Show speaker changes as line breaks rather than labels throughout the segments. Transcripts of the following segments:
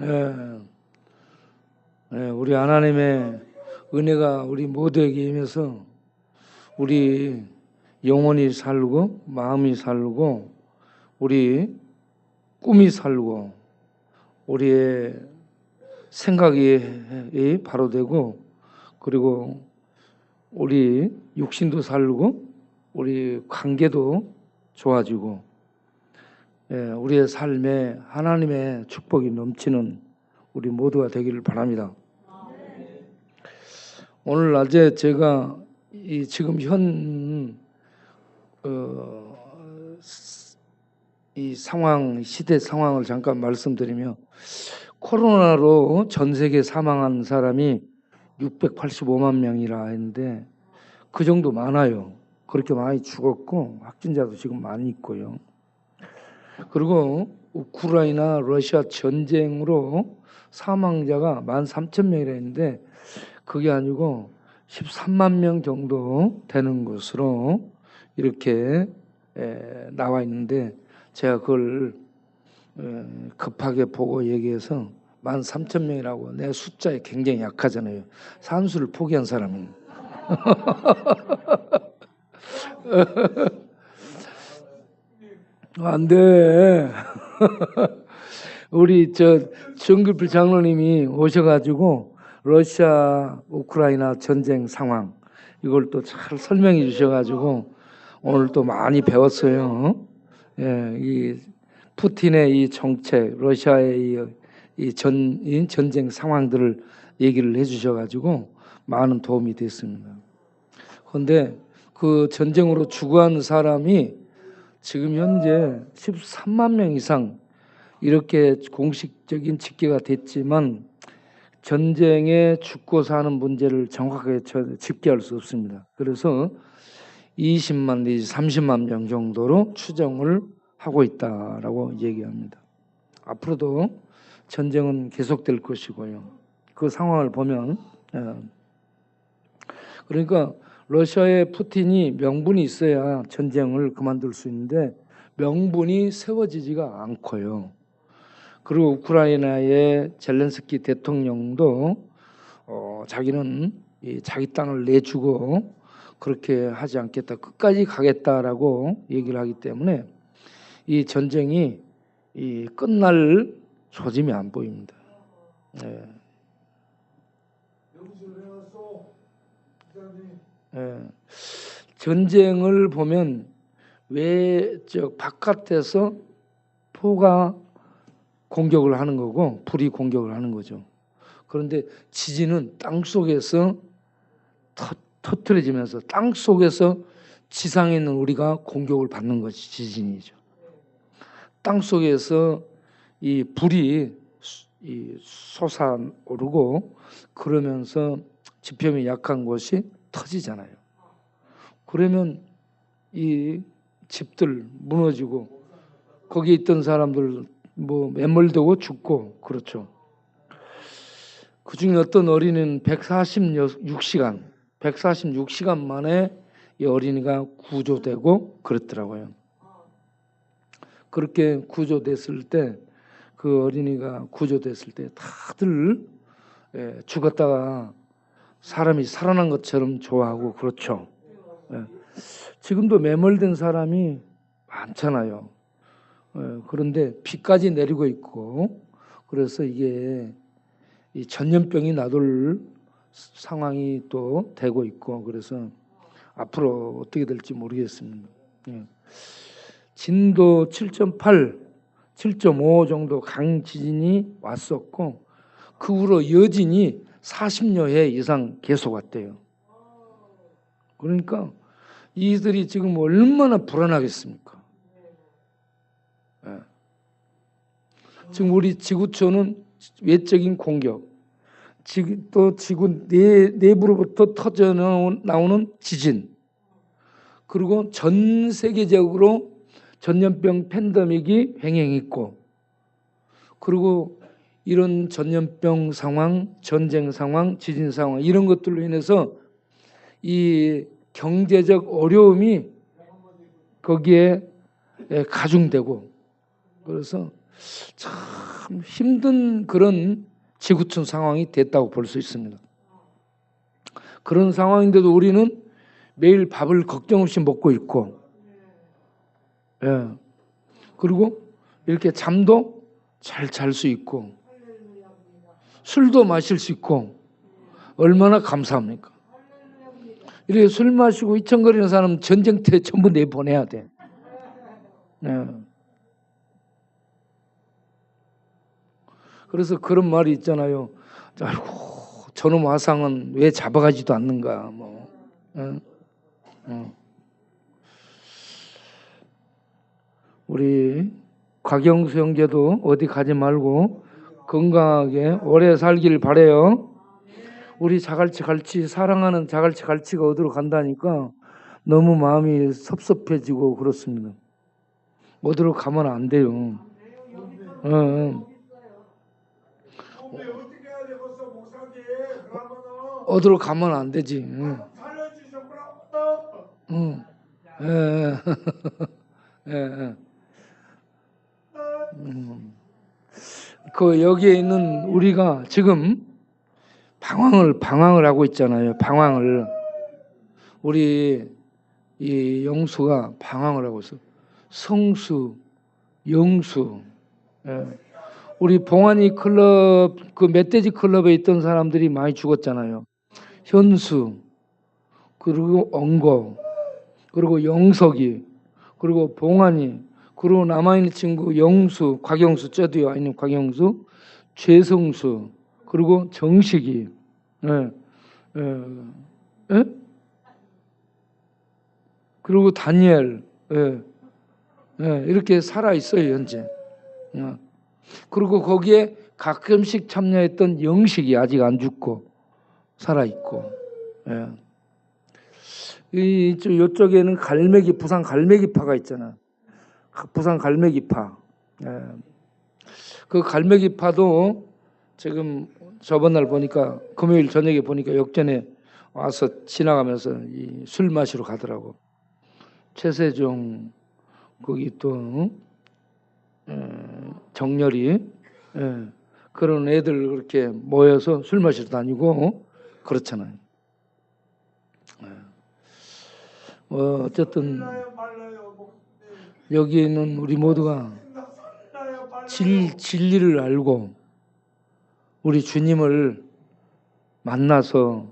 예, 우리 하나님의 은혜가 우리 모두에게 임해서 우리 영혼이 살고 마음이 살고 우리 꿈이 살고 우리의 생각이 바로 되고 그리고 우리 육신도 살고 우리 관계도 좋아지고 우리의 삶에 하나님의 축복이 넘치는 우리 모두가 되기를 바랍니다. 오늘 낮에 제가 이 지금 현 이 상황, 시대 상황을 잠깐 말씀드리며 코로나로 전 세계 사망한 사람이 685만 명이라 했는데 그 정도 많아요. 그렇게 많이 죽었고 확진자도 지금 많이 있고요. 그리고 우크라이나 러시아 전쟁으로 사망자가 13,000명이라 했는데 그게 아니고 13만 명 정도 되는 것으로 이렇게 나와 있는데 제가 그걸 급하게 보고 얘기해서 13,000명이라고 내 숫자에 굉장히 약하잖아요. 산수를 포기한 사람은. 안 돼. 우리 정규필 장로님이 오셔가지고 러시아 우크라이나 전쟁 상황 이걸 또 잘 설명해 주셔가지고 오늘 또 많이 배웠어요. 이 푸틴의 이 정책, 러시아의 이 전쟁 상황들을 얘기를 해주셔가지고 많은 도움이 됐습니다. 그런데 그 전쟁으로 죽어간 사람이 지금 현재 13만 명 이상 이렇게 공식적인 집계가 됐지만 전쟁에 죽고 사는 문제를 정확하게 집계할 수 없습니다. 그래서 20만 내지 30만 명 정도로 추정을 하고 있다라고 얘기합니다. 앞으로도 전쟁은 계속될 것이고요. 그 상황을 보면 그러니까 러시아의 푸틴이 명분이 있어야 전쟁을 그만둘 수 있는데 명분이 세워지지가 않고요. 그리고 우크라이나의 젤렌스키 대통령도 자기는 자기 땅을 내주고 그렇게 하지 않겠다, 끝까지 가겠다라고 얘기를 하기 때문에 이 전쟁이 끝날 조짐이 안 보입니다. 전쟁을 보면 바깥에서 포가 공격을 하는 거고 불이 공격을 하는 거죠. 그런데 지진은 땅 속에서 터트려지면서 땅 속에서 지상에 있는 우리가 공격을 받는 것이 지진이죠. 땅 속에서 이 불이 솟아오르고 그러면서 지평이 약한 곳이 터지잖아요. 그러면 이 집들 무너지고 거기에 있던 사람들 매몰되고 죽고 그렇죠. 그중에 어떤 어린이는 146시간 만에 이 어린이가 구조되고 그랬더라고요. 그렇게 구조됐을 때 그 어린이가 구조됐을 때 다들 죽었다가 사람이 살아난 것처럼 좋아하고 그렇죠. 지금도 매몰된 사람이 많잖아요. 그런데 비까지 내리고 있고 그래서 이게 이 전염병이 나돌 상황이 또 되고 있고 그래서 앞으로 어떻게 될지 모르겠습니다. 진도 7.8, 7.5 정도 강지진이 왔었고 그 후로 여진이 40여 해 이상 계속 왔대요. 그러니까 이들이 지금 얼마나 불안하겠습니까? 지금 우리 지구촌은 외적인 공격, 또 지구 내부로부터 터져 나오는 지진, 그리고 전 세계적으로 전염병 팬데믹이 횡행했고, 그리고 이런 전염병 상황, 전쟁 상황, 지진 상황 이런 것들로 인해서 이 경제적 어려움이 거기에 가중되고 그래서 참 참 힘든 그런 지구촌 상황이 됐다고 볼 수 있습니다. 그런 상황인데도 우리는 매일 밥을 걱정 없이 먹고 있고, 예. 그리고 이렇게 잠도 잘 잘 수 있고, 술도 마실 수 있고, 얼마나 감사합니까? 이렇게 술 마시고 이천거리는 사람 전쟁터에 전부 내보내야 돼. 예. 그래서 그런 말이 있잖아요. 아이고, 저놈 화상은 왜 잡아가지도 않는가, 뭐. 우리 곽영수 형제도 어디 가지 말고 건강하게 오래 살길 바래요. 우리 자갈치 갈치 사랑하는 자갈치 갈치가 어디로 간다니까 너무 마음이 섭섭해지고 그렇습니다. 어디로 가면 안 돼요. 어디로 가면 안 되지. 그 여기에 있는 우리가 지금 방황을 하고 있잖아요. 방황을 우리 이 영수가 방황을 하고 있어. 성수, 영수. 우리 봉안이 클럽 그 멧돼지 클럽에 있던 사람들이 많이 죽었잖아요. 현수, 그리고 엉거, 그리고 영석이, 그리고 봉안이, 그리고 남아있는 친구 영수, 곽영수, 쩌드에 와 있는 곽영수, 최성수, 그리고 정식이, 그리고 다니엘, 이렇게 살아 있어요 현재. 그리고 거기에 가끔씩 참여했던 영식이 아직 안 죽고 살아 있고, 이쪽에는 갈매기, 부산 갈매기파가 있잖아. 부산 갈매기파. 그 갈매기파도 지금 저번 날 보니까 금요일 저녁에 보니까 역전에 와서 지나가면서 술 마시러 가더라고. 최세종 거기 또 정렬이 그런 애들 그렇게 모여서 술 마시러 다니고 그렇잖아요. 어쨌든 여기에 있는 우리 모두가 진리를 알고 우리 주님을 만나서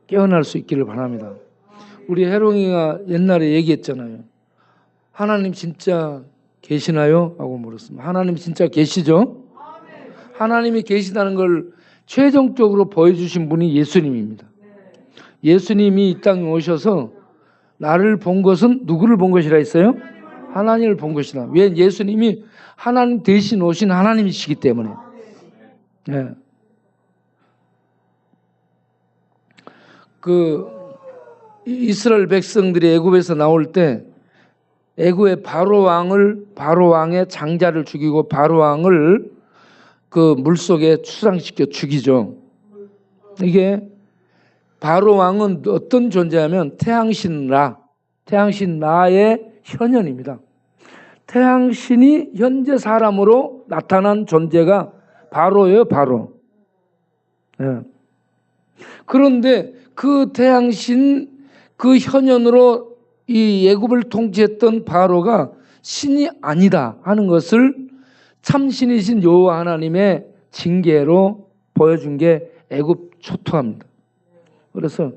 깨어날 수 있기를 바랍니다. 우리 해롱이가 옛날에 얘기했잖아요. 하나님 진짜 계시나요? 하고 물었습니다. 하나님 진짜 계시죠? 하나님이 계시다는 걸 최종적으로 보여주신 분이 예수님입니다. 예수님이 이 땅에 오셔서 나를 본 것은 누구를 본 것이라 했어요? 하나님을 본 것이다. 왜? 예수님이 하나님 대신 오신 하나님이시기 때문에. 그 이스라엘 백성들이 애굽에서 나올 때 애굽의 바로 왕의 장자를 죽이고 바로 왕을 그 물속에 추상시켜 죽이죠. 이게 바로 왕은 어떤 존재냐면 태양신 라의 현현입니다. 태양신이 현재 사람으로 나타난 존재가 바로예요, 바로. 그런데 그 태양신 그 현현으로 이 애굽을 통치했던 바로가 신이 아니다 하는 것을 참신이신 여호와 하나님의 징계로 보여준 게 애굽 초토화입니다. 그래서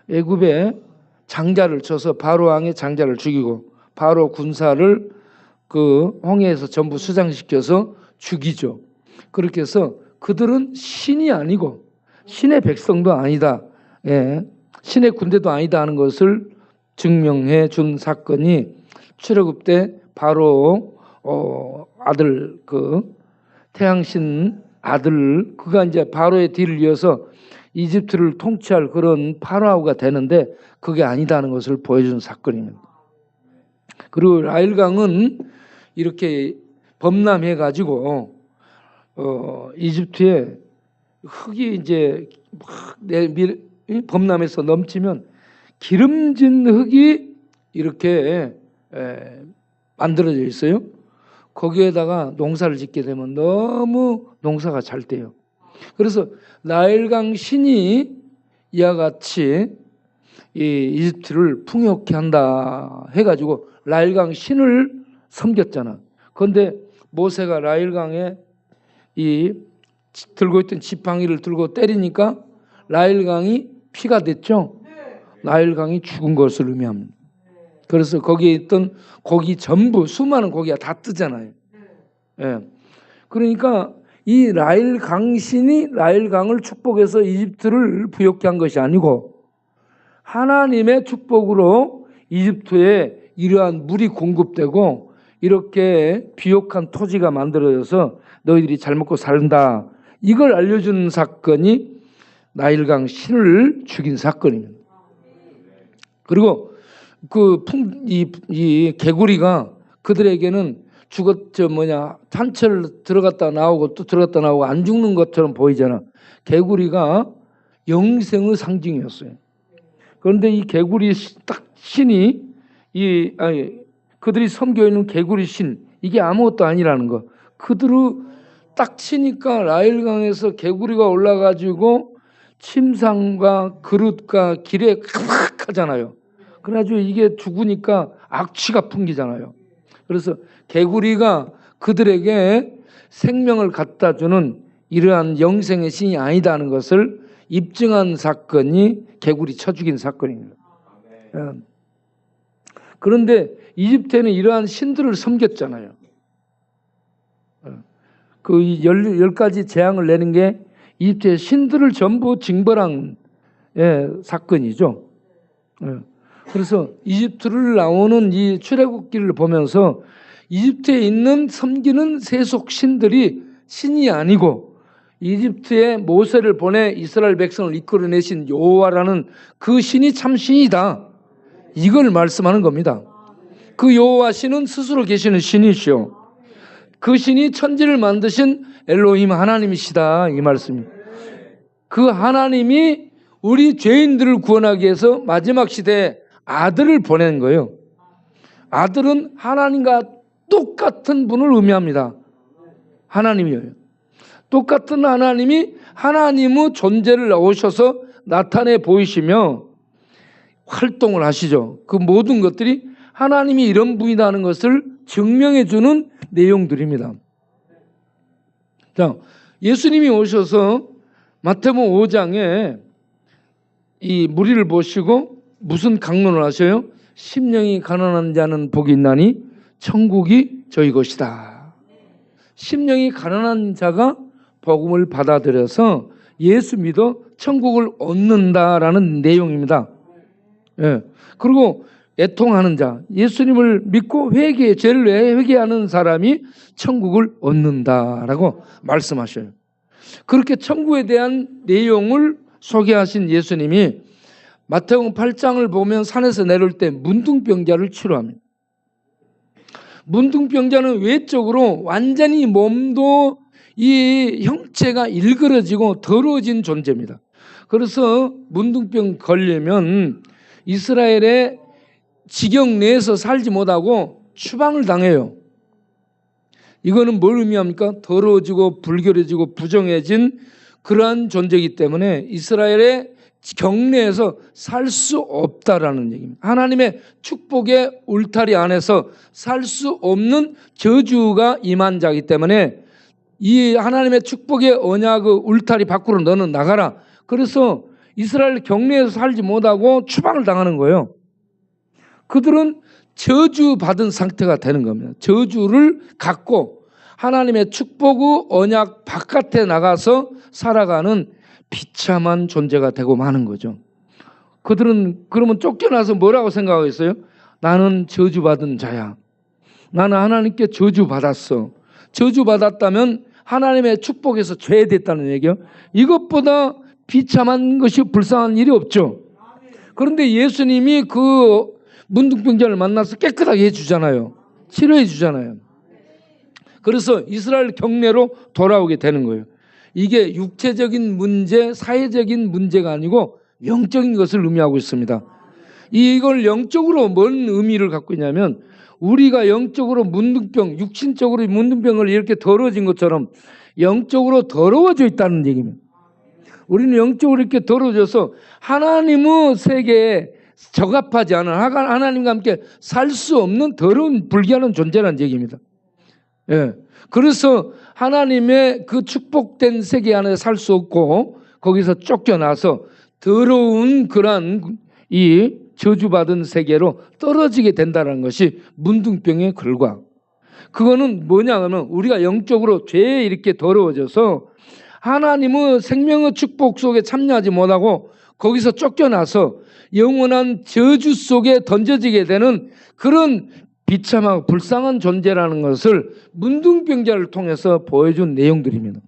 애굽에 장자를 쳐서 바로 왕의 장자를 죽이고 바로 군사를 그 홍해에서 전부 수장시켜서 죽이죠. 그렇게 해서 그들은 신이 아니고 신의 백성도 아니다. 신의 군대도 아니다 하는 것을 증명해 준 사건이 출애굽 때 바로 아들 그 태양신 아들 그가 이제 바로의 뒤를 이어서 이집트를 통치할 그런 파라오가 되는데 그게 아니다는 것을 보여준 사건입니다. 그리고 라일강은 이렇게 범람해 가지고 이집트에 흙이 이제 범람해서 넘치면 기름진 흙이 이렇게 만들어져 있어요. 거기에다가 농사를 짓게 되면 너무 농사가 잘 돼요. 그래서 나일강 신이 이와 같이 이 이집트를 풍요케 한다 해가지고 나일강 신을 섬겼잖아. 그런데 모세가 나일강에 이 들고 있던 지팡이를 들고 때리니까 나일강이 피가 됐죠. 나일강이 죽은 것을 의미합니다. 그래서 거기에 있던 고기 전부 수많은 고기가 다 뜨잖아요. 예. 그러니까 이 나일강 신이 나일강을 축복해서 이집트를 부욕케 한 것이 아니고 하나님의 축복으로 이집트에 이러한 물이 공급되고 이렇게 비옥한 토지가 만들어져서 너희들이 잘 먹고 산다. 이걸 알려주는 사건이 나일강 신을 죽인 사건입니다. 그리고 이 개구리가 그들에게는 산채를 들어갔다 나오고 또 들어갔다 나오고 안 죽는 것처럼 보이잖아. 개구리가 영생의 상징이었어요. 그런데 이 개구리 신이 그들이 섬겨 있는 개구리 신 이게 아무것도 아니라는 거. 그들을 딱 치니까 나일강에서 개구리가 올라가지고 침상과 그릇과 길에 칵 하잖아요. 그래가지고 이게 죽으니까 악취가 풍기잖아요. 그래서 개구리가 그들에게 생명을 갖다 주는 이러한 영생의 신이 아니다는 것을 입증한 사건이 개구리 쳐 죽인 사건입니다. 그런데 이집트에는 이러한 신들을 섬겼잖아요. 그 10가지 재앙을 내는 게 이집트의 신들을 전부 징벌한 사건이죠. 그래서 이집트를 나오는 이 출애굽기를 보면서 이집트에 있는 섬기는 세속 신들이 신이 아니고 이집트에 모세를 보내 이스라엘 백성을 이끌어내신 여호와라는 그 신이 참 신이다. 이걸 말씀하는 겁니다. 그 여호와 신은 스스로 계시는 신이시오. 그 신이 천지를 만드신 엘로힘 하나님이시다. 이 말씀입니다. 그 하나님이 우리 죄인들을 구원하기 위해서 마지막 시대에 아들을 보낸 거예요. 아들은 하나님과 똑같은 분을 의미합니다. 하나님이에요. 똑같은 하나님이 하나님의 존재를 오셔서 나타내 보이시며 활동을 하시죠. 그 모든 것들이 하나님이 이런 분이라는 것을 증명해 주는 내용들입니다. 자, 예수님이 오셔서 마태복음 5장에 이 무리를 보시고 무슨 강론을 하셔요? 심령이 가난한 자는 복이 있나니 천국이 저희 것이다. 심령이 가난한 자가 복음을 받아들여서 예수 믿어 천국을 얻는다라는 내용입니다. 예. 그리고 애통하는 자, 예수님을 믿고 죄를 회개하는 사람이 천국을 얻는다라고 말씀하셔요. 그렇게 천국에 대한 내용을 소개하신 예수님이 마태복음 8장을 보면 산에서 내려올 때 문둥병자를 치료합니다. 문둥병자는 외적으로 완전히 몸도 이 형체가 일그러지고 더러워진 존재입니다. 그래서 문둥병 걸리면 이스라엘의 지경 내에서 살지 못하고 추방을 당해요. 이거는 뭘 의미합니까? 더러워지고 불결해지고 부정해진 그러한 존재이기 때문에 이스라엘의 경내에서 살 수 없다라는 얘기입니다. 하나님의 축복의 울타리 안에서 살 수 없는 저주가 임한 자이기 때문에 이 하나님의 축복의 언약의 울타리 밖으로 너는 나가라. 그래서 이스라엘 경내에서 살지 못하고 추방을 당하는 거예요. 그들은 저주받은 상태가 되는 겁니다. 저주를 갖고 하나님의 축복의 언약 바깥에 나가서 살아가는 비참한 존재가 되고 마는 거죠. 그들은 그러면 쫓겨나서 뭐라고 생각하겠어요? 나는 저주받은 자야. 나는 하나님께 저주받았어. 저주받았다면 하나님의 축복에서 죄됐다는 얘기요. 이것보다 비참한 것이 불쌍한 일이 없죠. 그런데 예수님이 그 문둥병자를 만나서 깨끗하게 해주잖아요. 치료해 주잖아요. 그래서 이스라엘 경내로 돌아오게 되는 거예요. 이게 육체적인 문제, 사회적인 문제가 아니고 영적인 것을 의미하고 있습니다. 이걸 영적으로 뭔 의미를 갖고 있냐면 우리가 영적으로 문둥병, 육신적으로 문둥병을 이렇게 더러워진 것처럼 영적으로 더러워져 있다는 얘기입니다. 우리는 영적으로 이렇게 더러워져서 하나님의 세계에 적합하지 않은, 하나님과 함께 살 수 없는 더러운 불결한 존재라는 얘기입니다. 예. 그래서 하나님의 그 축복된 세계 안에 살 수 없고 거기서 쫓겨나서 더러운 그러한 이 저주받은 세계로 떨어지게 된다는 것이 문둥병의 결과. 그거는 뭐냐 하면 우리가 영적으로 죄에 이렇게 더러워져서 하나님의 생명의 축복 속에 참여하지 못하고 거기서 쫓겨나서 영원한 저주 속에 던져지게 되는 그런 비참하고 불쌍한 존재라는 것을 문둥병자를 통해서 보여준 내용들입니다.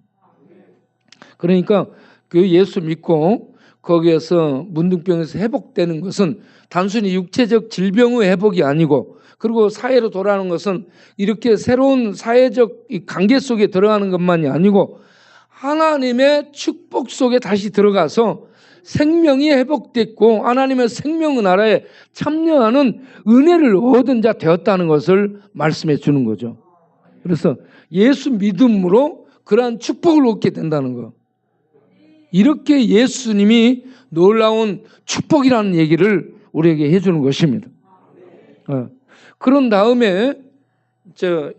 그러니까 그 예수 믿고 거기에서 문둥병에서 회복되는 것은 단순히 육체적 질병의 회복이 아니고, 그리고 사회로 돌아가는 것은 이렇게 새로운 사회적 관계 속에 들어가는 것만이 아니고 하나님의 축복 속에 다시 들어가서 생명이 회복됐고 하나님의 생명의 나라에 참여하는 은혜를 얻은 자 되었다는 것을 말씀해 주는 거죠. 그래서 예수 믿음으로 그러한 축복을 얻게 된다는 거. 이렇게 예수님이 놀라운 축복이라는 얘기를 우리에게 해주는 것입니다. 그런 다음에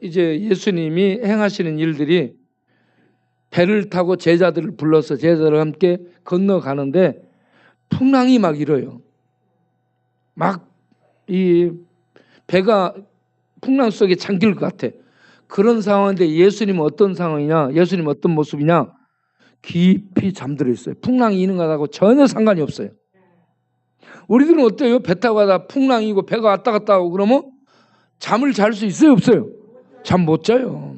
이제 예수님이 행하시는 일들이 배를 타고 제자들을 불러서 제자들과 함께 건너가는데 풍랑이 막 일어요. 막 이 배가 풍랑 속에 잠길 것 같아. 그런 상황인데 예수님은 어떤 상황이냐? 예수님은 어떤 모습이냐? 깊이 잠들어 있어요. 풍랑이 있는 것하고 전혀 상관이 없어요. 우리들은 어때요? 배 타고 가다 풍랑이고 배가 왔다 갔다 하고 그러면 잠을 잘 수 있어요? 없어요? 잠 못 자요.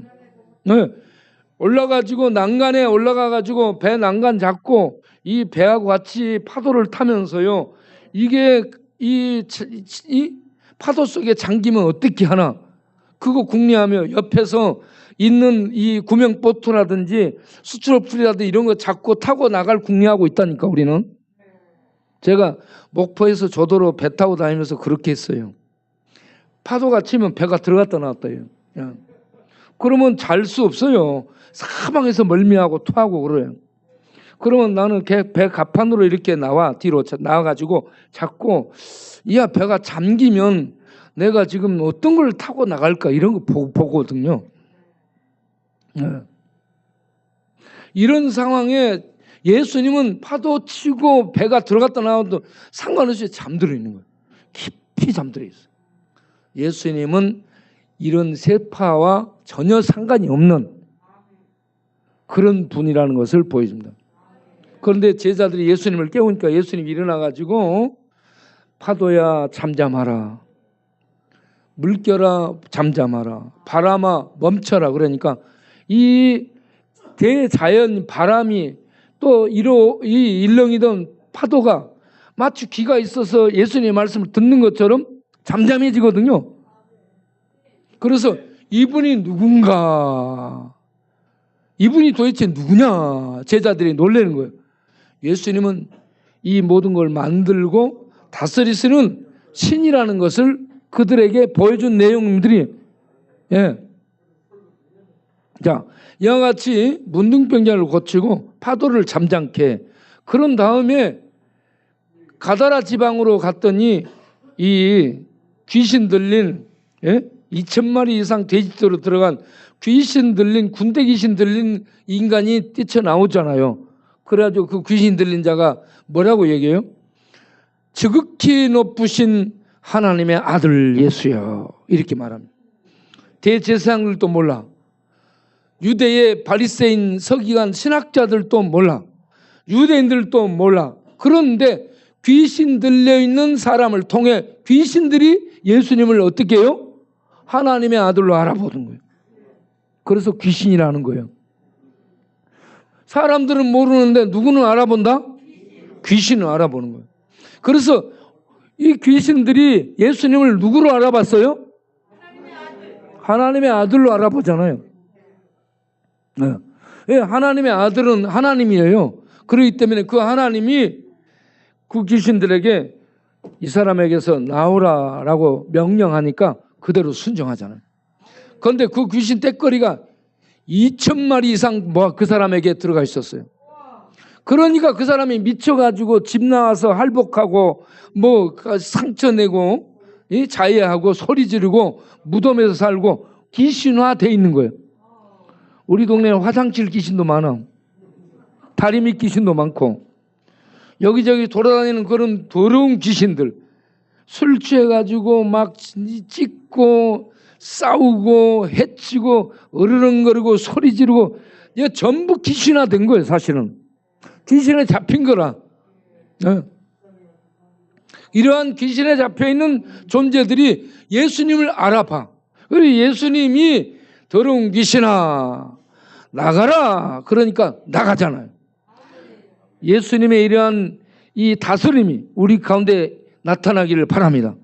네. 올라가지고 난간에 올라가가지고 배 난간 잡고 이 배하고 같이 파도를 타면서요. 이게 이 파도 속에 잠기면 어떻게 하나? 그거 궁리하며 옆에서 있는 이 구명보트라든지 수출어풀이라든지 이런 거 잡고 타고 나갈 궁리하고 있다니까 우리는. 제가 목포에서 조도로 배 타고 다니면서 그렇게 했어요. 파도가 치면 배가 들어갔다 나왔다 해요. 그러면 잘 수 없어요. 사방에서 멀미하고 토하고 그래요. 그러면 나는 배 갑판으로 이렇게 뒤로 나와가지고 자꾸 이야 배가 잠기면 내가 지금 어떤 걸 타고 나갈까 이런 거 보거든요. 이런 상황에 예수님은 파도 치고 배가 들어갔다 나와도 상관없이 잠들어 있는 거예요. 깊이 잠들어 있어요. 예수님은 이런 세파와 전혀 상관이 없는 그런 분이라는 것을 보여줍니다. 그런데 제자들이 예수님을 깨우니까 예수님이 일어나가지고 파도야 잠잠하라, 물결아 잠잠하라, 바람아 멈춰라. 그러니까 이 대자연 바람이 또 이 일렁이던 파도가 마치 귀가 있어서 예수님의 말씀을 듣는 것처럼 잠잠해지거든요. 그래서 이분이 누군가, 이분이 도대체 누구냐 제자들이 놀라는 거예요. 예수님은 이 모든 걸 만들고 다스리시는 신이라는 것을 그들에게 보여준 내용들이 자, 이와 같이 문둥병자를 고치고 파도를 잠잠케. 그런 다음에 가다라 지방으로 갔더니 이 귀신 들린 2,000마리 이상 돼지떼로 들어간 귀신 들린, 군대 귀신 들린 인간이 뛰쳐나오잖아요. 그래가지고 그 귀신 들린 자가 뭐라고 얘기해요? 지극히 높으신 하나님의 아들 예수여, 이렇게 말합니다. 대제사장들도 몰라, 유대의 바리새인 서기관 신학자들도 몰라, 유대인들도 몰라. 그런데 귀신 들려있는 사람을 통해 귀신들이 예수님을 어떻게 해요? 하나님의 아들로 알아보는 거예요. 그래서 귀신이라는 거예요. 사람들은 모르는데 누구는 알아본다? 귀신은 알아보는 거예요. 그래서 이 귀신들이 예수님을 누구로 알아봤어요? 하나님의 아들로 알아보잖아요. 네. 하나님의 아들은 하나님이에요. 그렇기 때문에 그 하나님이 그 귀신들에게 이 사람에게서 나오라라고 명령하니까 그대로 순종하잖아요. 그런데 그 귀신 떼거리가 2,000마리 이상 그 사람에게 들어가 있었어요. 그러니까 그 사람이 미쳐가지고 집 나와서 할복하고 상처 내고 자해하고 소리 지르고 무덤에서 살고 귀신화돼 있는 거예요. 우리 동네에 화장실 귀신도 많아. 다리 밑 귀신도 많고 여기저기 돌아다니는 그런 더러운 귀신들, 술 취해가지고 막 찢고 싸우고 해치고 어르렁거리고 소리 지르고 이게 전부 귀신화된 거예요. 사실은 귀신에 잡힌 거라. 이러한 귀신에 잡혀있는 존재들이 예수님을 알아봐. 그리고 예수님이 더러운 귀신아 나가라 그러니까 나가잖아요. 예수님의 이러한 이 다스림이 우리 가운데 나타나기를 바랍니다.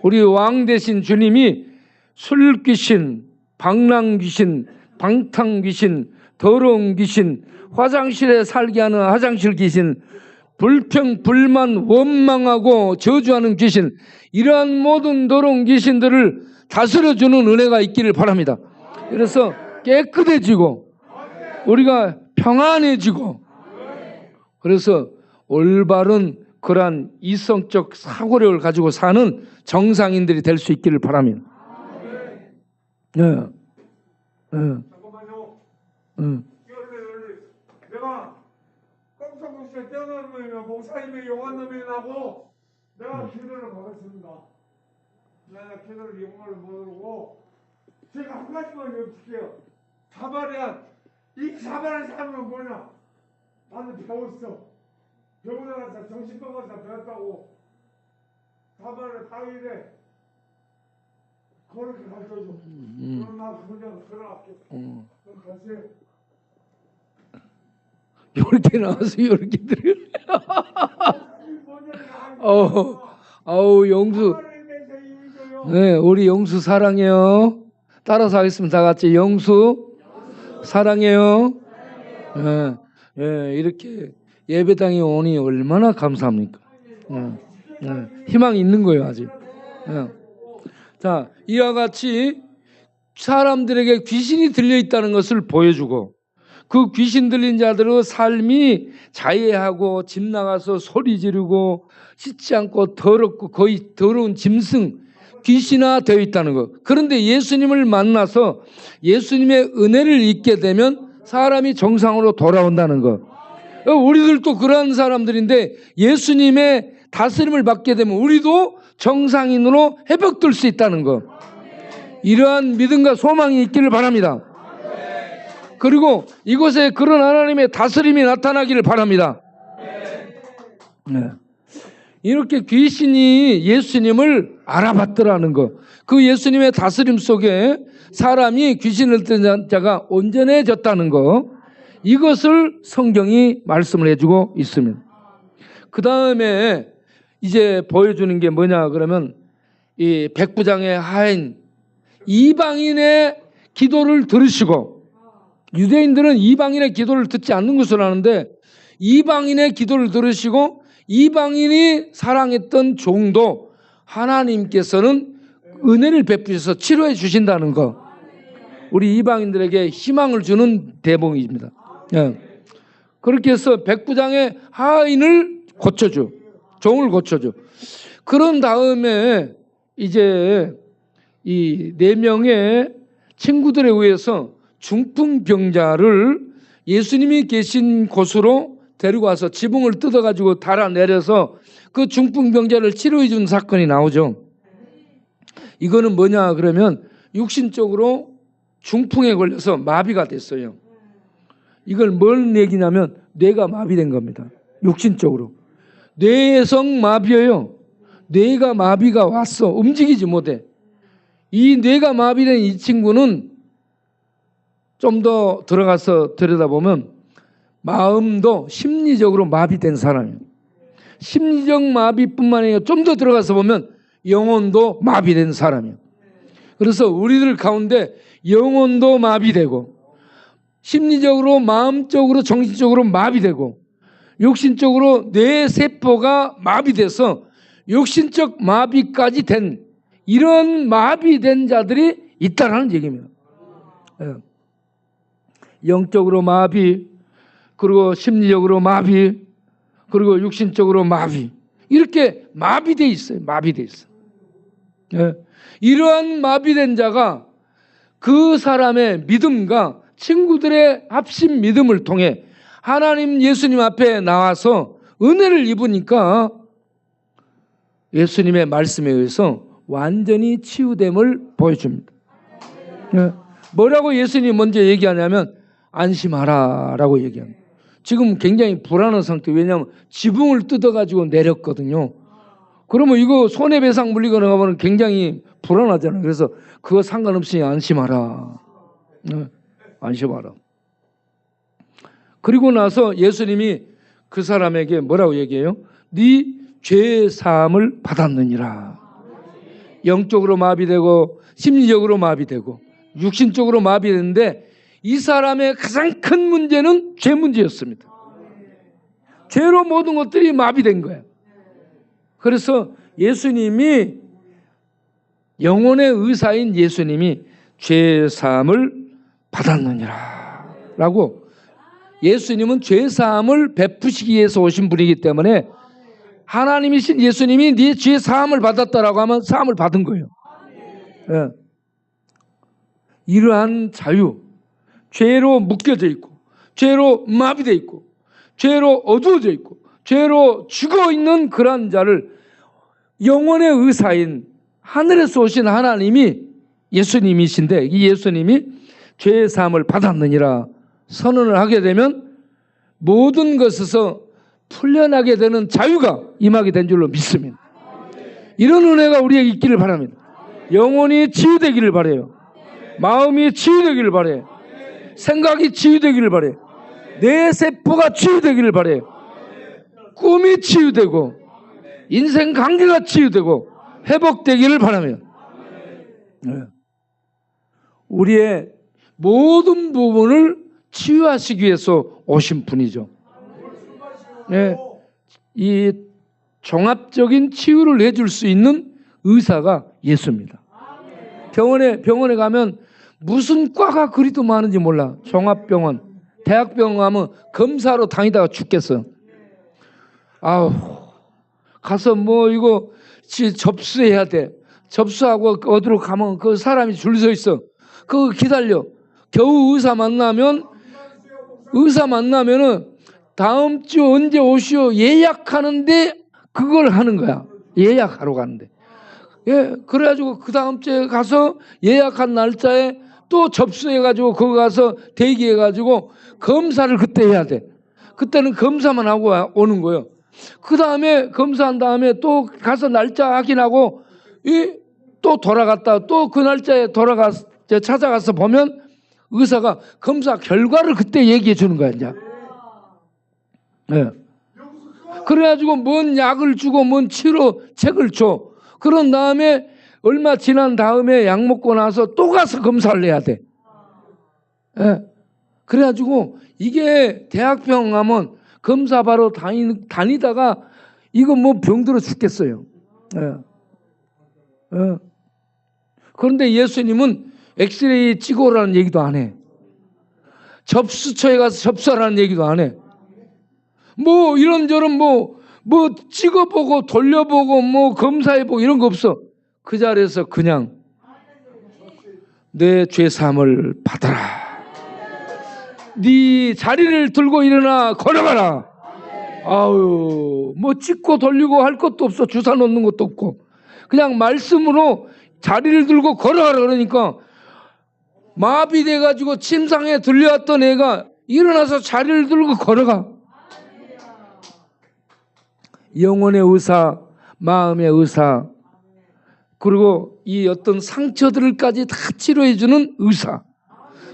우리 왕 되신 주님이 술 귀신, 방랑 귀신, 방탕 귀신, 더러운 귀신, 화장실에 살게 하는 화장실 귀신, 불평, 불만, 원망하고 저주하는 귀신, 이러한 모든 더러운 귀신들을 다스려주는 은혜가 있기를 바랍니다. 그래서 깨끗해지고 우리가 평안해지고 그래서 올바른 그러한 이성적 사고력을 가지고 사는 정상인들이 될 수 있기를 바랍니다.
잠깐만요. 내가 꽁성국시에 뛰어넘으면 목사님의 용한놈이 나고 내가 기도를 받았습니다. 내가 기도를 용어를 모르고 제가 한 가지만 여쭐게요. 사마리아 이 사마리아 사람은 뭐냐? 나는 배웠어. 병원에 가서 정신과 가서 배웠다고. 사마리아 다윗에 그렇게 가르쳐줘. 그럼 나 그냥 들어갈게. 그럼 가세요.
이렇게 나와서 이렇게 들어요. 아우 영수. 네, 우리 영수 사랑해요. 따라서 하겠습니다. 다 같이 영수 사랑해요. 이렇게 예배당에 오니 얼마나 감사합니까? 희망이 있는 거예요 아직. 자, 이와 같이 사람들에게 귀신이 들려있다는 것을 보여주고 그 귀신 들린 자들의 삶이 자해하고 집 나가서 소리 지르고 씻지 않고 더럽고 거의 더러운 짐승 귀신화 되어 있다는 것. 그런데 예수님을 만나서 예수님의 은혜를 잊게 되면 사람이 정상으로 돌아온다는 것. 우리들도 그러한 사람들인데 예수님의 다스림을 받게 되면 우리도 정상인으로 회복될 수 있다는 것. 이러한 믿음과 소망이 있기를 바랍니다. 그리고 이곳에 그런 하나님의 다스림이 나타나기를 바랍니다. 이렇게 귀신이 예수님을 알아봤더라는 것. 그 예수님의 다스림 속에 사람이 귀신을 든 자가 온전해졌다는 것. 이것을 성경이 말씀을 해주고 있습니다. 그 다음에 이제 보여주는 게 뭐냐 그러면 이 백부장의 하인 이방인의 기도를 들으시고 유대인들은 이방인의 기도를 듣지 않는 것을 아는데 이방인의 기도를 들으시고 이방인이 사랑했던 종도 하나님께서는 은혜를 베푸셔서 치료해 주신다는 것. 우리 이방인들에게 희망을 주는 대목입니다. 그렇게 해서 백부장의 하인을 고쳐줘. 종을 고쳐줘. 그런 다음에 이제 이 4명의 친구들에 의해서 중풍병자를 예수님이 계신 곳으로 데리고 와서 지붕을 뜯어가지고 달아내려서 그 중풍병자를 치료해 준 사건이 나오죠. 이거는 뭐냐 그러면 육신적으로 중풍에 걸려서 마비가 됐어요. 이걸 뭘 얘기냐면 뇌가 마비된 겁니다. 육신적으로. 뇌성 마비예요. 뇌가 마비가 왔어. 움직이지 못해. 이 뇌가 마비된 이 친구는 좀 더 들어가서 들여다보면 마음도 심리적으로 마비된 사람이에요. 심리적 마비뿐만 아니라 좀 더 들어가서 보면 영혼도 마비된 사람이에요. 그래서 우리들 가운데 영혼도 마비되고 심리적으로 마음적으로 정신적으로 마비되고 육신적으로 뇌세포가 마비돼서 육신적 마비까지 된 이런 마비된 자들이 있다라는 얘기입니다. 예. 영적으로 마비, 그리고 심리적으로 마비, 그리고 육신적으로 마비, 이렇게 마비돼 있어요. 마비돼 있어요. 예. 이러한 마비된 자가 그 사람의 믿음과 친구들의 합심 믿음을 통해 하나님 예수님 앞에 나와서 은혜를 입으니까 예수님의 말씀에 의해서 완전히 치유됨을 보여줍니다. 예. 뭐라고 예수님이 먼저 얘기하냐면 안심하라 라고 얘기합니다. 지금 굉장히 불안한 상태. 왜냐하면 지붕을 뜯어가지고 내렸거든요. 그러면 이거 손해배상 물리거나 하면 굉장히 불안하잖아요. 그래서 그거 상관없이 안심하라. 네, 안심하라. 그리고 나서 예수님이 그 사람에게 뭐라고 얘기해요? 네 죄 사함을 받았느니라. 영적으로 마비되고 심리적으로 마비되고 육신적으로 마비되는데 이 사람의 가장 큰 문제는 죄 문제였습니다. 죄로 모든 것들이 마비된 거예요. 그래서 예수님이 영혼의 의사인 예수님이 죄 사함을 받았느니라 라고, 예수님은 죄 사함을 베푸시기 위해서 오신 분이기 때문에 하나님이신 예수님이 네 죄 사함을 받았다라고 하면 사함을 받은 거예요. 예. 이러한 자유, 죄로 묶여져 있고 죄로 마비되어 있고 죄로 어두워져 있고 죄로 죽어있는 그러한 자를 영혼의 의사인 하늘에서 오신 하나님이 예수님이신데, 이 예수님이 죄의 사함을 받았느니라 선언을 하게 되면 모든 것에서 풀려나게 되는 자유가 임하게 된 줄로 믿습니다. 이런 은혜가 우리에게 있기를 바랍니다. 영혼이 치유되기를 바라요. 마음이 치유되기를 바라요. 생각이 치유되기를 바라요. 내 세포가 치유되기를 바라요. 꿈이 치유되고 인생 관계가 치유되고 회복되기를 바라며, 우리의 모든 부분을 치유하시기 위해서 오신 분이죠. 네. 이 종합적인 치유를 해줄 수 있는 의사가 예수입니다. 병원에 가면 무슨 과가 그리도 많은지 몰라. 종합병원, 대학병원 가면 검사로 다니다가 죽겠어. 아우, 가서 뭐 이거 접수해야 돼. 접수하고 어디로 가면 그 사람이 줄 서 있어. 그거 기다려. 겨우 의사 만나면은 다음 주 언제 오시오 예약하는데 그걸 하는 거야. 예약하러 가는데. 예, 그래가지고 그 다음 주에 가서 예약한 날짜에 또 접수해가지고 거기 가서 대기해가지고 검사를 그때 해야 돼. 그때는 검사만 하고 오는 거예요. 그 다음에 검사한 다음에 또 가서 날짜 확인하고 또 돌아갔다 또 그 날짜에 찾아가서 보면 의사가 검사 결과를 그때 얘기해 주는 거야, 이제. 네. 그래가지고 뭔 약을 주고 뭔 치료책을 줘. 그런 다음에 얼마 지난 다음에 약 먹고 나서 또 가서 검사를 해야 돼. 네. 그래가지고 이게 대학병원 가면 검사 바로 다니다가 이거 뭐 병들어 죽겠어요. 네. 네. 그런데 예수님은 엑스레이 찍어오라는 얘기도 안 해. 접수처에 가서 접수하라는 얘기도 안 해. 뭐 이런저런 뭐 찍어보고 돌려보고 뭐 검사해보고 이런 거 없어. 그 자리에서 그냥 내 죄사함을 받아라. 네 자리를 들고 일어나 걸어가라. 아유, 뭐 찍고 돌리고 할 것도 없어. 주사 놓는 것도 없고 그냥 말씀으로 자리를 들고 걸어가라 그러니까 마비돼가지고 침상에 들려왔던 애가 일어나서 자리를 들고 걸어가. 영혼의 의사, 마음의 의사, 그리고 이 어떤 상처들까지 다 치료해주는 의사,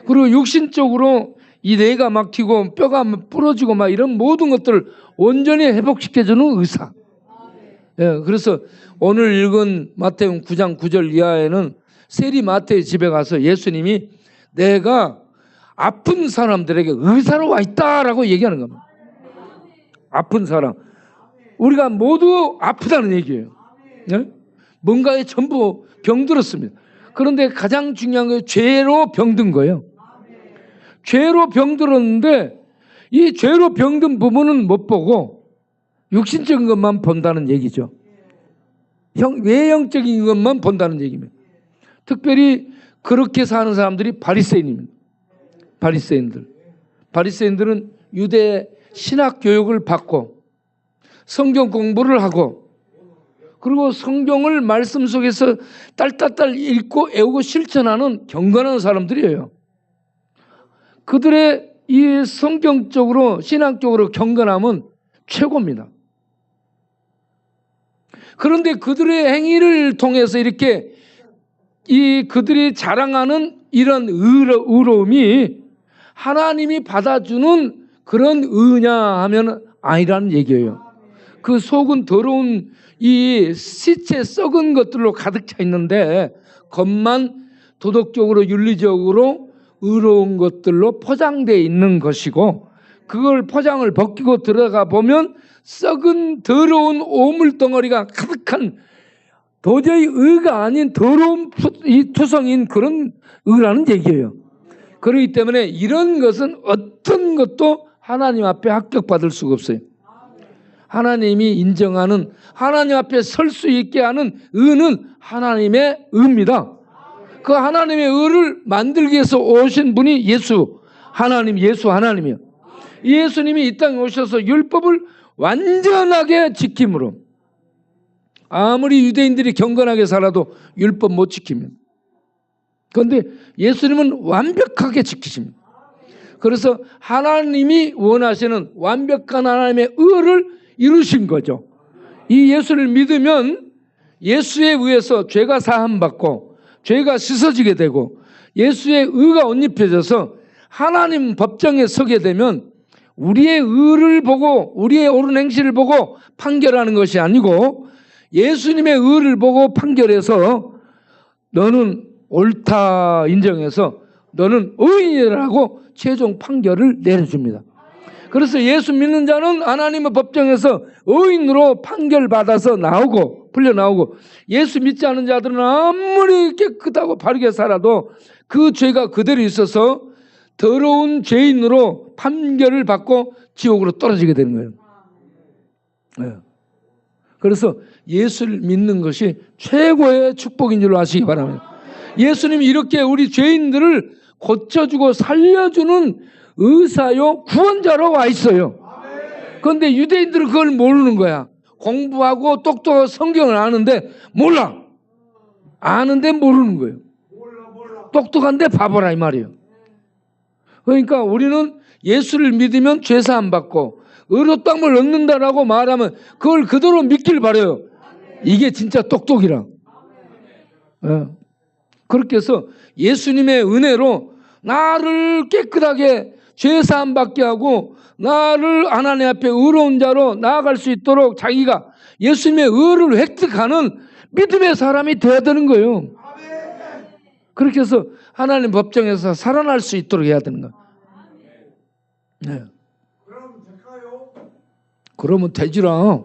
그리고 육신적으로 이 뇌가 막히고 뼈가 부러지고 막 이런 모든 것들을 온전히 회복시켜주는 의사. 예, 그래서 오늘 읽은 마태복음 9장 9절 이하에는 세리 마태의 집에 가서 예수님이 내가 아픈 사람들에게 의사로 와 있다라고 얘기하는 겁니다. 아픈 사람. 우리가 모두 아프다는 얘기예요. 네? 뭔가에 전부 병들었습니다. 그런데 가장 중요한 게 죄로 병든 거예요. 죄로 병들었는데 이 죄로 병든 부분은 못 보고 육신적인 것만 본다는 얘기죠. 외형적인 것만 본다는 얘기입니다. 특별히 그렇게 사는 사람들이 바리새인입니다. 바리새인들은 유대 신학 교육을 받고 성경 공부를 하고 그리고 성경을 말씀 속에서 딸딸딸 읽고 애우고 실천하는 경건한 사람들이에요. 그들의 이 성경적으로 신학적으로 경건함은 최고입니다. 그런데 그들의 행위를 통해서 이렇게 그들이 자랑하는 이런 의로움이 하나님이 받아주는 그런 의냐 하면 아니라는 얘기예요. 그 속은 더러운 이 시체 썩은 것들로 가득 차 있는데 겉만 도덕적으로 윤리적으로 의로운 것들로 포장되어 있는 것이고 그걸 포장을 벗기고 들어가 보면 썩은 더러운 오물덩어리가 가득한 도저히 의가 아닌 더러운 투성인 그런 의라는 얘기예요. 그렇기 때문에 이런 것은 어떤 것도 하나님 앞에 합격받을 수가 없어요. 하나님이 인정하는 하나님 앞에 설 수 있게 하는 의는 하나님의 의입니다. 그 하나님의 의를 만들기 위해서 오신 분이 예수 하나님이요. 예수님이 이 땅에 오셔서 율법을 완전하게 지킴으로 아무리 유대인들이 경건하게 살아도 율법 못 지킵니다. 그런데 예수님은 완벽하게 지키십니다. 그래서 하나님이 원하시는 완벽한 하나님의 의를 이루신 거죠. 이 예수를 믿으면 예수에 의해서 죄가 사함받고 죄가 씻어지게 되고 예수의 의가 옷 입혀져서 하나님 법정에 서게 되면 우리의 의를 보고 우리의 옳은 행실을 보고 판결하는 것이 아니고 예수님의 의를 보고 판결해서 너는 옳다 인정해서 너는 의인이라고 최종 판결을 내려줍니다. 그래서 예수 믿는 자는 하나님의 법정에서 의인으로 판결받아서 풀려나오고 예수 믿지 않은 자들은 아무리 깨끗하고 바르게 살아도 그 죄가 그대로 있어서 더러운 죄인으로 판결을 받고 지옥으로 떨어지게 되는 거예요. 네. 그래서 예수를 믿는 것이 최고의 축복인 줄로 아시기 바랍니다. 예수님이 이렇게 우리 죄인들을 고쳐주고 살려주는 의사요 구원자로 와 있어요. 그런데 유대인들은 그걸 모르는 거야. 공부하고 똑똑하고 성경을 아는데 몰라. 아는데 모르는 거예요. 똑똑한데 바보라 이 말이에요. 그러니까 우리는 예수를 믿으면 죄사함 받고 의롭다함을 얻는다라고 말하면 그걸 그대로 믿길 바라요. 이게 진짜 똑똑이라. 예. 그렇게 해서 예수님의 은혜로 나를 깨끗하게 죄사함 받게 하고 나를 하나님 앞에 의로운 자로 나아갈 수 있도록 자기가 예수님의 의를 획득하는 믿음의 사람이 되어야 되는 거예요. 그렇게 해서 하나님 법정에서 살아날 수 있도록 해야 되는 거예요. 네. 그러면 되지라.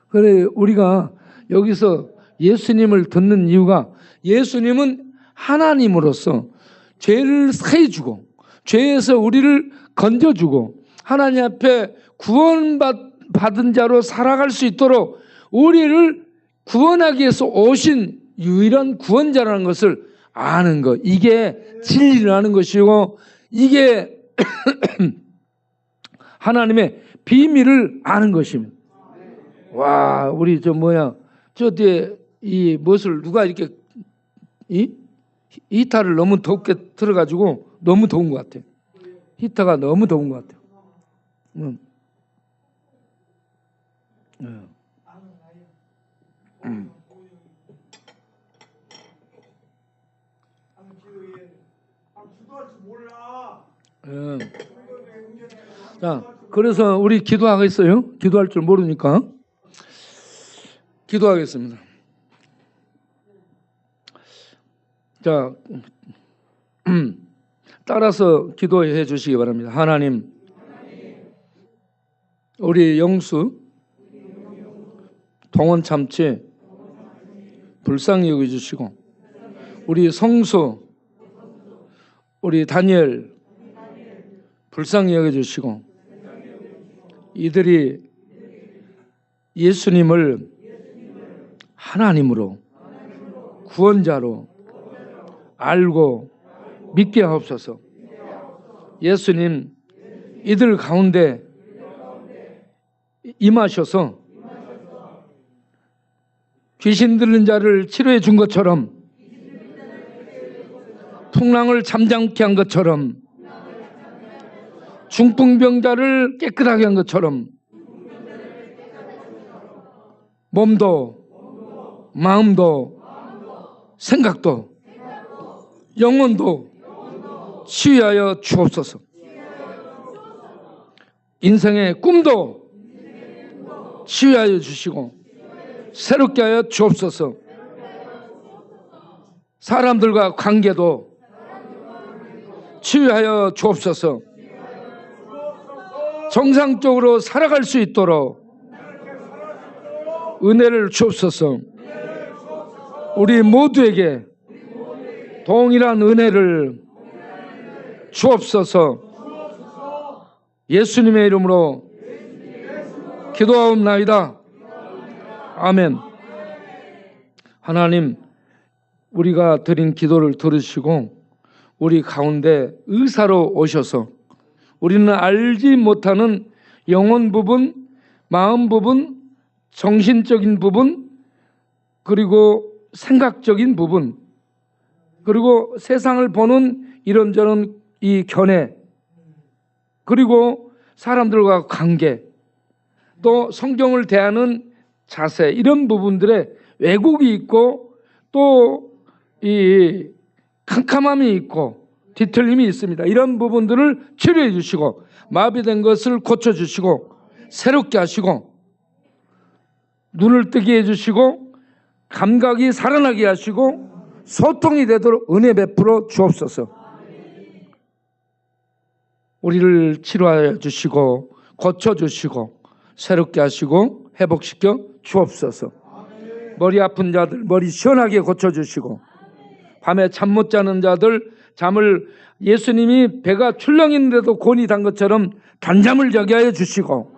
그래 우리가 여기서 예수님을 듣는 이유가 예수님은 하나님으로서 죄를 사해주고 죄에서 우리를 건져주고 하나님 앞에 구원받은 자로 살아갈 수 있도록 우리를 구원하기 위해서 오신 유일한 구원자라는 것을 아는 것, 이게 진리를 아는 것이고 이게 하나님의 비밀을 아는 것입니다. 와, 우리 저 뒤에 이 무엇을 누가 이렇게 히터를 너무 덥게 틀어가지고 너무 더운 것 같아요. 히터가 너무 더운 것 같아요. 자, 그래서 우리 기도하겠어요? 기도할 줄 모르니까 기도하겠습니다. 자, 따라서 기도해 주시기 바랍니다. 하나님, 우리 영수 동원 참치 불쌍히 여겨주시고, 우리 성수 우리 다니엘 불쌍히 여겨주시고, 이들이 예수님을 하나님으로 구원자로 알고 믿게 하옵소서. 예수님 이들 가운데 임하셔서 귀신 들린 자를 치료해 준 것처럼, 풍랑을 잠잠케 한 것처럼, 중풍병자를 깨끗하게 한 것처럼, 몸도 마음도 생각도 영혼도 치유하여 주옵소서. 인생의 꿈도 치유하여 주시고 새롭게 하여 주옵소서. 사람들과 관계도 치유하여 주옵소서. 정상적으로 살아갈 수 있도록 은혜를 주옵소서. 우리 모두에게 동일한 은혜를 주옵소서. 예수님의 이름으로 기도하옵나이다. 아멘. 하나님, 우리가 드린 기도를 들으시고 우리 가운데 의사로 오셔서 우리는 알지 못하는 영혼 부분, 마음 부분, 정신적인 부분, 그리고 생각적인 부분, 그리고 세상을 보는 이런저런 이 견해, 그리고 사람들과 관계, 또 성경을 대하는 자세, 이런 부분들에 왜곡이 있고 또 이 캄캄함이 있고 뒤틀림이 있습니다. 이런 부분들을 치료해 주시고 마비된 것을 고쳐 주시고 새롭게 하시고 눈을 뜨게 해주시고 감각이 살아나게 하시고 소통이 되도록 은혜 베풀어 주옵소서. 우리를 치료하여 주시고 고쳐 주시고 새롭게 하시고 회복시켜 주옵소서. 머리 아픈 자들 머리 시원하게 고쳐 주시고, 밤에 잠 못 자는 자들 잠을, 예수님이 배가 출렁이는데도 곤이 단 것처럼 단잠을 자게 하여 주시고,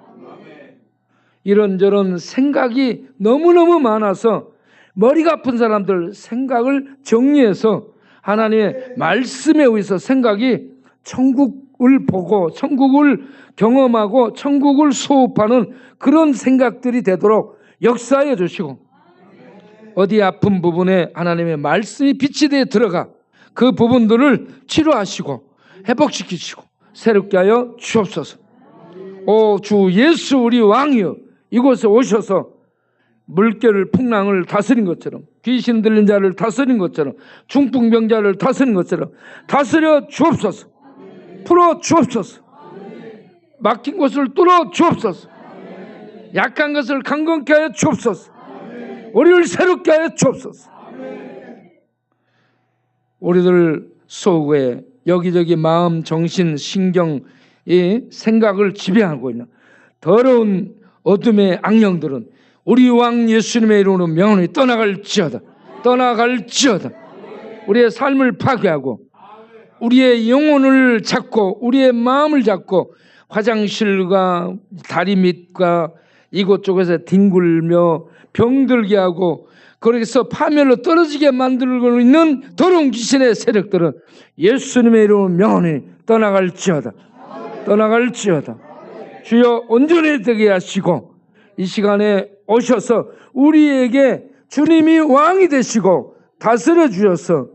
이런저런 생각이 너무너무 많아서 머리가 아픈 사람들 생각을 정리해서 하나님의 말씀에 의해서 생각이 천국을 보고 천국을 경험하고 천국을 소흡하는 그런 생각들이 되도록 역사해 주시고, 어디 아픈 부분에 하나님의 말씀이 빛이 되어 들어가 그 부분들을 치료하시고 회복시키시고 새롭게 하여 주옵소서. 오 주 예수 우리 왕이여, 이곳에 오셔서 물결을 풍랑을 다스린 것처럼, 귀신 들린 자를 다스린 것처럼, 중풍병자를 다스린 것처럼 다스려 주옵소서. 풀어 주옵소서. 막힌 곳을 뚫어 주옵소서. 약한 것을 강건케 하여 주옵소서. 우리를 새롭게 하여 주옵소서. 우리들 속에 여기저기 마음, 정신, 신경, 이 생각을 지배하고 있는 더러운 어둠의 악령들은 우리 왕 예수님의 이름으로 명하노니 떠나갈지어다. 떠나갈지어다. 우리의 삶을 파괴하고 우리의 영혼을 잡고 우리의 마음을 잡고 화장실과 다리 밑과 이곳저곳에 뒹굴며 병들게 하고 거기서 파멸로 떨어지게 만들고 있는 더러운 귀신의 세력들은 예수님의 이름으로 명하노니 떠나갈지어다. 떠나갈지어다. 주여 온전히 되게 하시고 이 시간에 오셔서 우리에게 주님이 왕이 되시고 다스려 주셔서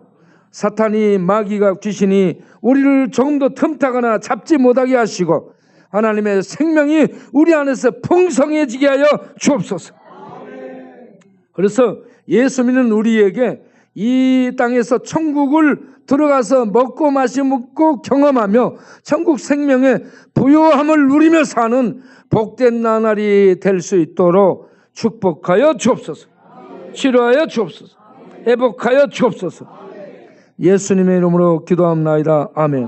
사탄이, 마귀가, 귀신이 우리를 조금 더 틈타거나 잡지 못하게 하시고 하나님의 생명이 우리 안에서 풍성해지게 하여 주옵소서. 그래서 예수 믿는 우리에게 이 땅에서 천국을 들어가서 먹고 마시고 경험하며 천국 생명의 부요함을 누리며 사는 복된 나날이 될 수 있도록 축복하여 주옵소서. 치료하여 주옵소서. 회복하여 주옵소서. 예수님의 이름으로 기도합나이다. 아멘.